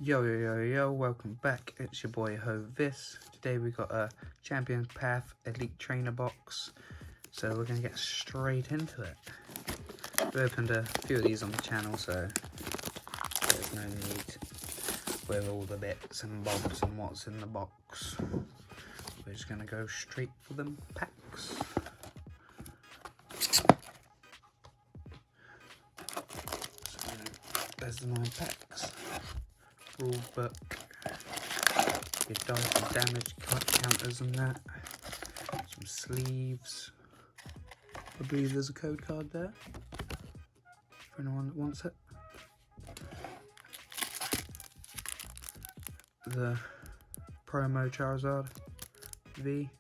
Yo, welcome back. It's your boy Hovis. Today we got a Champions Path Elite Trainer box. So we're going to get straight into it. We opened a few of these on the channel, so there's no need with all the bits and bobs and what's in the box. We're just going to go straight for them packs. So there's the 9 packs. Rule book, your dice and damage counters and that, some sleeves. I believe there's a code card there for anyone that wants it. The promo Charizard V.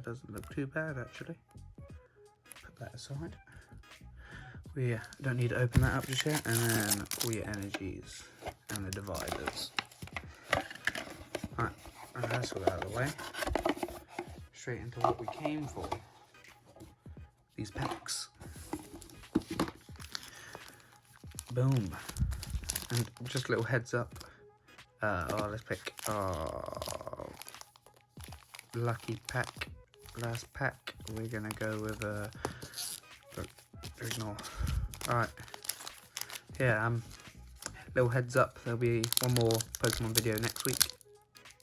Doesn't look too bad actually. Put that aside. We don't need to open that up just yet, and then all your energies and the dividers. Alright, that's all out of the way. Straight into what we came for. These packs. Boom. And just a little heads up. Let's pick our lucky pack. Last pack. We're gonna go with ignore. Alright. Yeah, little heads up, there'll be one more Pokemon video next week.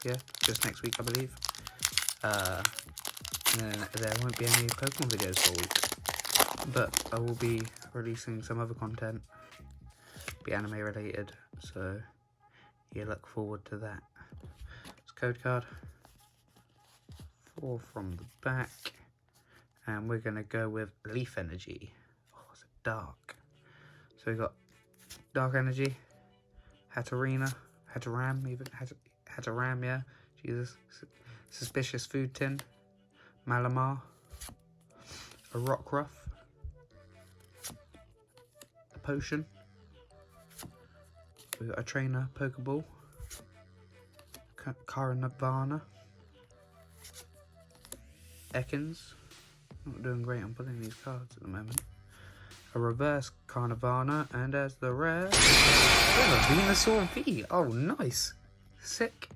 Yeah, just next week I believe. And then there won't be any Pokemon videos for a week. But I will be releasing some other content. Be anime related, so you look forward to that. It's code card. 4 from the back. And we're gonna go with Leaf Energy. Dark. So we got Dark Energy, Hatterene, Hatterene, yeah, Jesus, Suspicious Food Tin, Malamar, a Rockruff, a Potion, we got a Trainer Pokeball, Caranavana, Ekans. Not doing great on pulling these cards at the moment. A reverse Carnivana, and as the rare, oh, a Venusaur V. Oh, nice. Sick.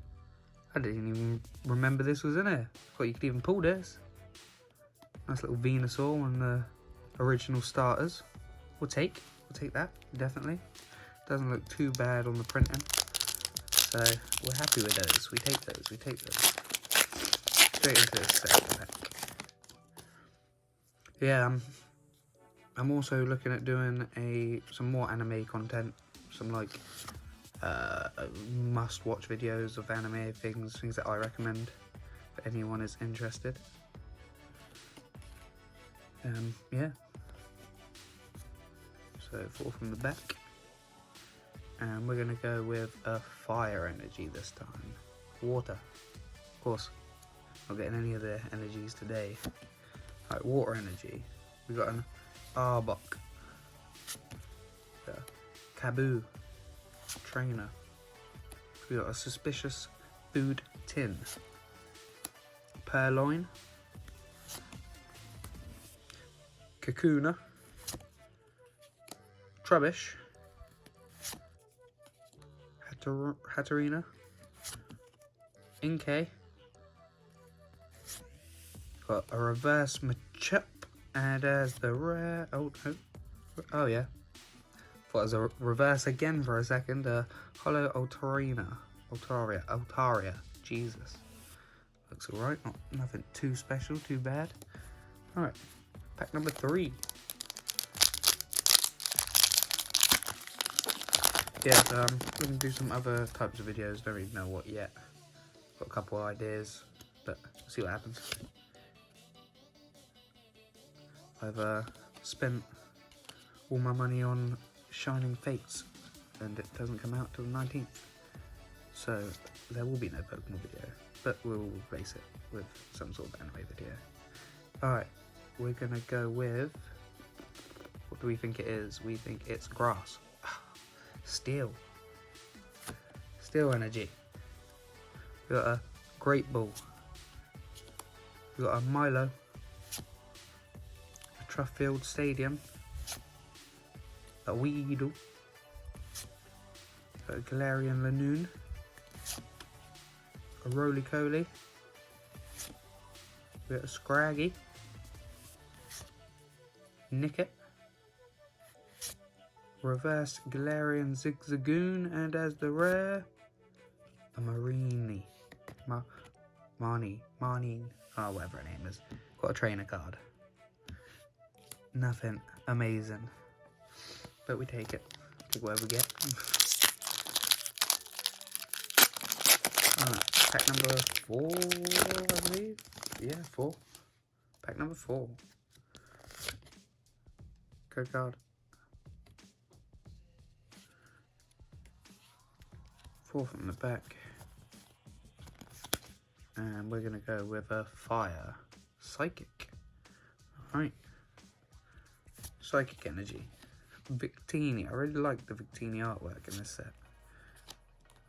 I didn't even remember this was in here. Thought you could even pull this. Nice little Venusaur on the original starters. We'll take that, definitely. Doesn't look too bad on the printing. So, we're happy with those. We take those. Straight into the second pack. Yeah, I'm also looking at doing some more anime content, some like must-watch videos of anime things that I recommend if anyone is interested. Yeah. So 4 from the back, and we're gonna go with a Fire Energy this time. Water, of course. Not getting any of the energies today. Right, Water Energy. We got an Arbok, Kaboo, Trainer. We got a Suspicious Food Tin, Purloin, Kakuna, Trubbish, Hatterene, Inkay. Got a reverse Machop. And as the rare, oh yeah, thought it was a reverse again for a second. Hollow Altaria, Jesus, looks alright. Nothing too special, too bad. All right, pack number 3. Yeah, so I'm gonna do some other types of videos. Don't really know what yet. Got a couple of ideas, but we'll see what happens. I've spent all my money on Shining Fates, and it doesn't come out till the 19th. So there will be no Pokemon video, but we'll replace it with some sort of anime video. Alright, we're gonna go with, what do we think it is? We think it's grass. Steel Energy. We got a Great Ball. We got a Milo, a Truffield Stadium, a Weedle, got a Galarian Lanoon, a Roly-Coly, we got a Scraggy, Nickit, reverse Galarian Zigzagoon, and as the rare, a Marini. Marnie, oh, whatever her name is. Got a trainer card. Nothing amazing, but we take it. Take whatever we get. Alright, pack number 4, I believe. Yeah, 4. Pack number 4. Code card. 4 from the back. And we're going to go with a Fire Psychic. Alright. Psychic Energy. Victini. I really like the Victini artwork in this set.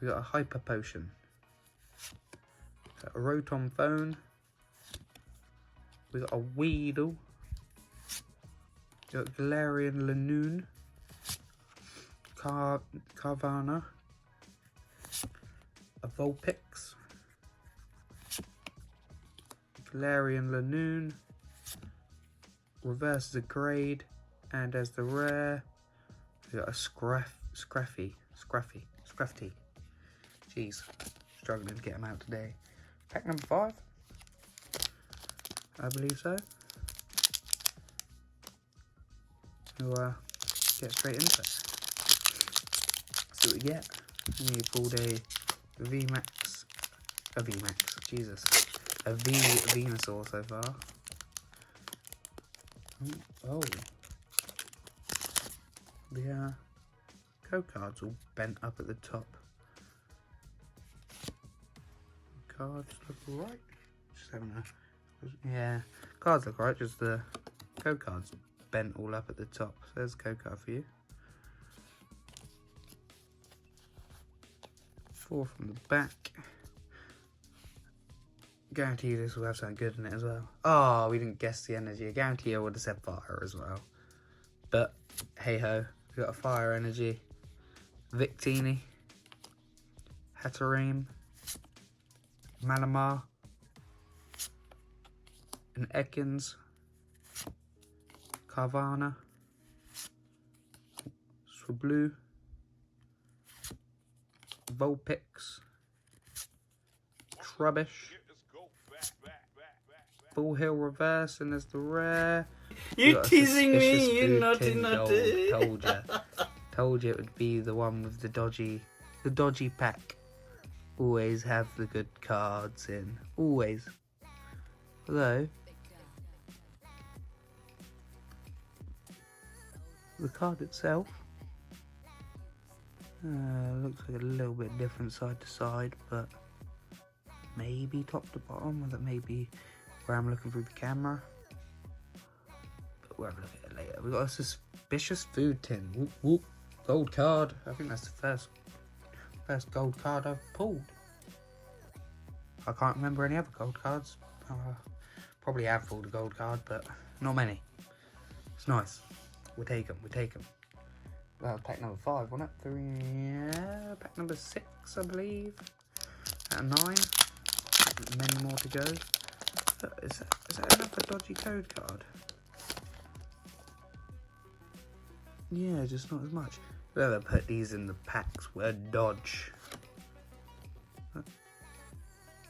We got a Hyper Potion. Got a Rotom Phone. We got a Weedle. We got Galarian Lanoon. Carvana. A Vulpix. Galarian Lanoon. Reverse Zagrade. And as the rare, we got a Scrafty. Jeez, struggling to get them out today. Pack number 5. I believe so. We'll get straight into it. See what we get. We pulled a VMAX. Jesus. A Venusaur so far. Oh. The code cards all bent up at the top. Cards look alright. Just having a, yeah, cards look alright. Just the code cards bent all up at the top. So there's a code card for you. 4 from the back. Guarantee this will have something good in it as well. Oh, we didn't guess the energy. I guarantee I would have said fire as well. But hey ho. We got a Fire Energy, Victini, Hatterene, Malamar, an Ekans, Carvana, Swablu, Vulpix, Trubbish, Full Hill Reverse, and there's the rare. You're teasing me, you naughty. Told you it would be the one with the dodgy pack. Always have the good cards in. Always. Although the card itself looks like a little bit different side to side, but maybe top to bottom, or that may be where I'm looking through the camera. We'll have a look at it later. We've got a Suspicious Food Tin. Whoop, whoop. Gold card. I think that's the first gold card I've pulled. I can't remember any other gold cards. Probably have pulled a gold card, but not many. It's nice. We'll take them. That was pack number 5, wasn't it? 3, yeah. Pack number 6, I believe. Out of 9. Many more to go. Is that another dodgy code card? Yeah, just not as much. Whoever put these in the packs were dodge.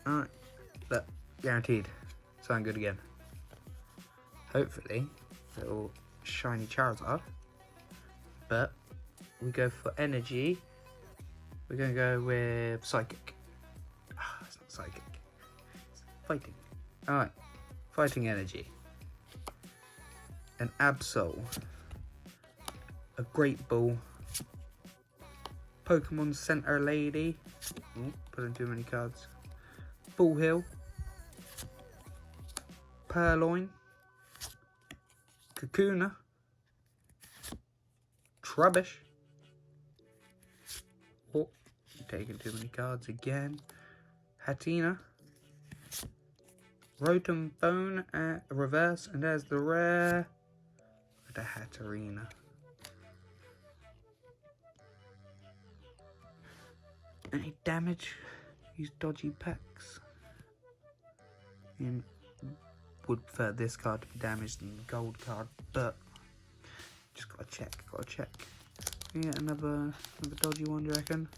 Alright, look, guaranteed. Something good again. Hopefully, little shiny Charizard. But we go for energy. We're going to go with Psychic. It's not Psychic. It's Fighting. Alright, Fighting Energy. An Absol. A Great Ball, Pokemon Center Lady, put in too many cards, Full Hill, Purloin, Kakuna, Trubbish, oh, taking too many cards again, Hatenna, Rotom Phone at reverse, and there's the rare, the Hatterene. any damage. Use dodgy packs. And would prefer this card to be damaged than the gold card, but just gotta check. Yeah, another dodgy one, do you reckon?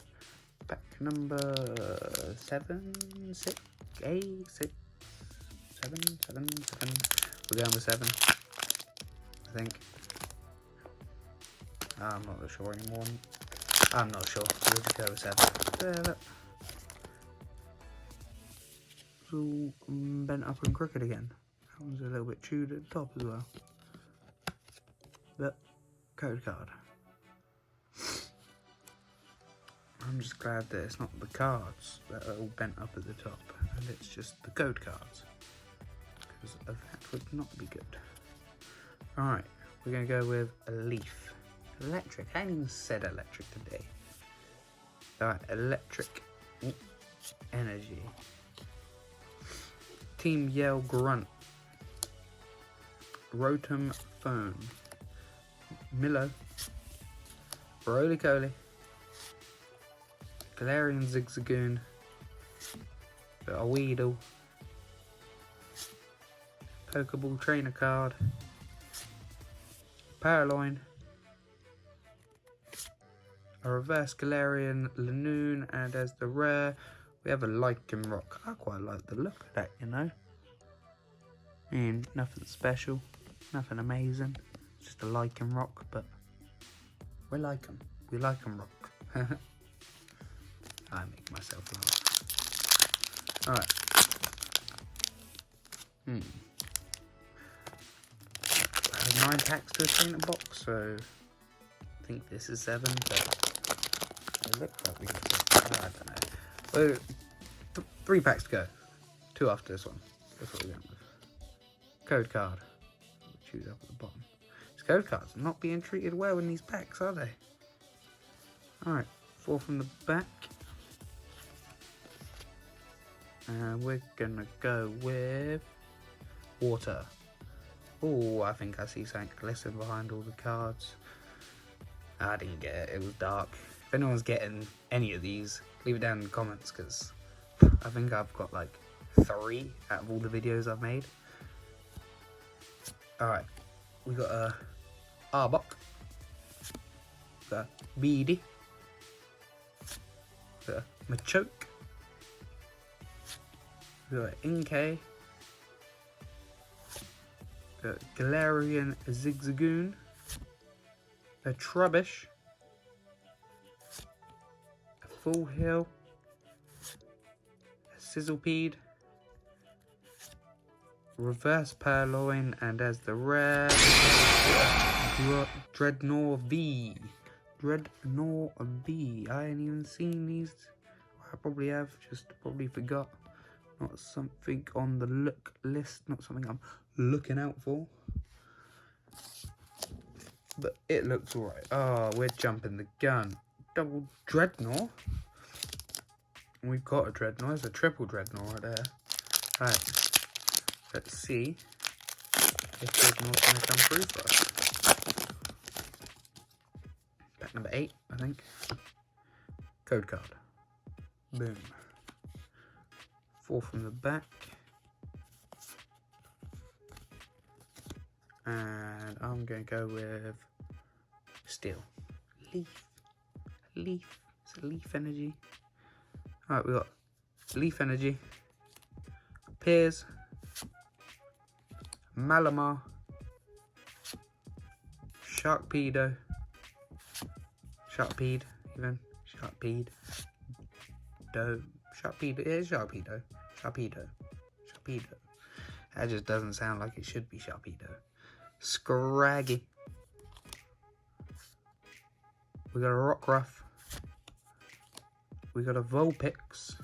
Pack number 7, 6, 8, 6, 7. We're going with 7, I think. I'm not sure anymore. I'm not sure. We'll just go with 7. There, look. It's all bent up and crooked again. That one's a little bit chewed at the top as well. But, code card. I'm just glad that it's not the cards that are all bent up at the top, and it's just the code cards, because that would not be good. Alright, we're going to go with a leaf. Electric. I haven't even said electric today. Alright, electric energy. Team Yell Grunt. Rotom Phone. Milo. Roly-Coly. Galarian Zigzagoon. A Weedle. Pokeball Trainer card. Paraline. A reverse Galarian Lanoon, and as the rare, we have a Lycanroc. I quite like the look of that, you know. And nothing special, nothing amazing. Just a Lycanroc, but we like them. We like them rock. I make myself laugh. Alright. I have 9 packs to obtain a box, so I think this is 7, but it looks like we can I don't know. Well, 3 packs to go. 2 after this one. That's what we're going with. Code card. We'll choose up at the bottom. These code cards are not being treated well in these packs, are they? Alright, 4 from the back. And we're gonna go with water. Oh, I think I see something glisten behind all the cards. I didn't get it, it was dark. If anyone's getting any of these, leave it down in the comments, because I think I've got like 3 out of all the videos I've made. Alright, we got a Arbok, got a Beedee, got a Machoke, we got an Inkay, got a Galarian Zigzagoon, a Trubbish, a Full Heal, a Sizzlipede, reverse Purloin, and as the rare, Dreadnought V. Dreadnought V. I ain't even seen these. I probably have, just probably forgot. Not something on the look list, not something I'm looking out for. But it looks alright. Oh, we're jumping the gun. Double Dreadnought. We've got a Dreadnought. There's a triple Dreadnought right there. Alright. Let's see if Dreadnought's going to come through for us. Pack number 8, I think. Code card. Boom. 4 from the back. And I'm going to go with Steel. Leaf. It's a Leaf Energy. Alright, we got Leaf Energy. Piers. Malamar. Sharpedo. Sharpedo, even. Sharpedo. Sharpedo. It is Sharpedo. Sharpedo. That just doesn't sound like it should be Sharpedo. Scraggy. We got a Rockruff. We got a Vulpix.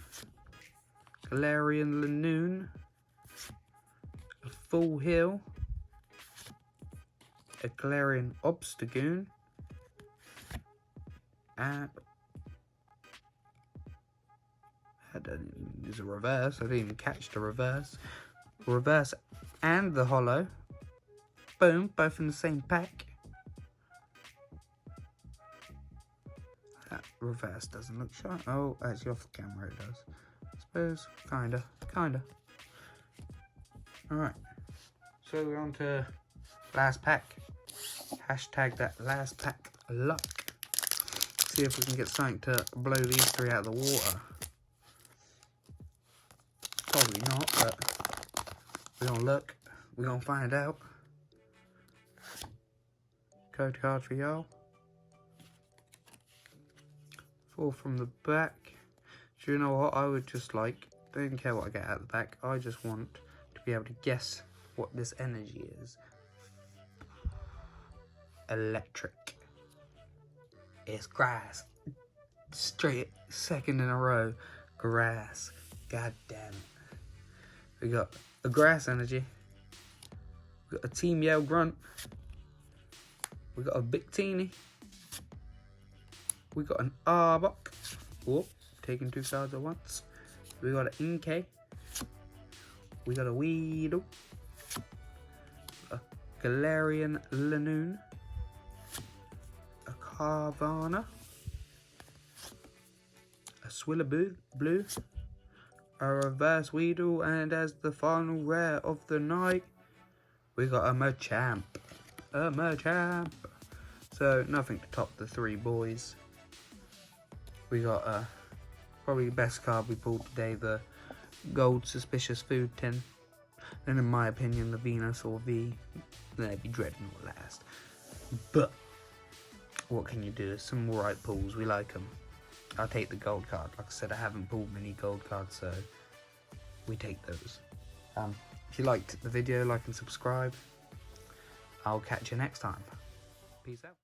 Galarian Lanoon. A Full Heal. A Galarian Obstagoon. And there's a reverse. I didn't even catch the reverse. Reverse and the holo. Boom, both in the same pack. reverse doesn't look shiny. Oh, actually off the camera it does. I suppose, kinda. Alright, so we're on to last pack. Hashtag that last pack luck. See if we can get something to blow these three out of the water. Probably not, but we're gonna look. We're gonna find out. Code card for y'all. 4 from the back. Do you know what I would just like? Don't care what I get out the back. I just want to be able to guess what this energy is. Electric. It's grass. Straight second in a row. Grass. God damn it. We got a grass energy. We got a Team Yell Grunt. We got a Victini. We got an Arbok. Whoop, taking 2 cards at once. We got an Inkay. We got a Weedle. A Galarian Lanoon. A Carvana. A Swillaboo Blue. A reverse Weedle. And as the final rare of the night, we got a Machamp. A Machamp. So nothing to top the 3 boys. We got probably the best card we pulled today, the Gold Suspicious Food Tin. And in my opinion, the Venusaur V, they'd be Dreadnought last. But what can you do? Some alright pulls, we like them. I'll take the gold card. Like I said, I haven't pulled many gold cards, so we take those. If you liked the video, like and subscribe. I'll catch you next time. Peace out.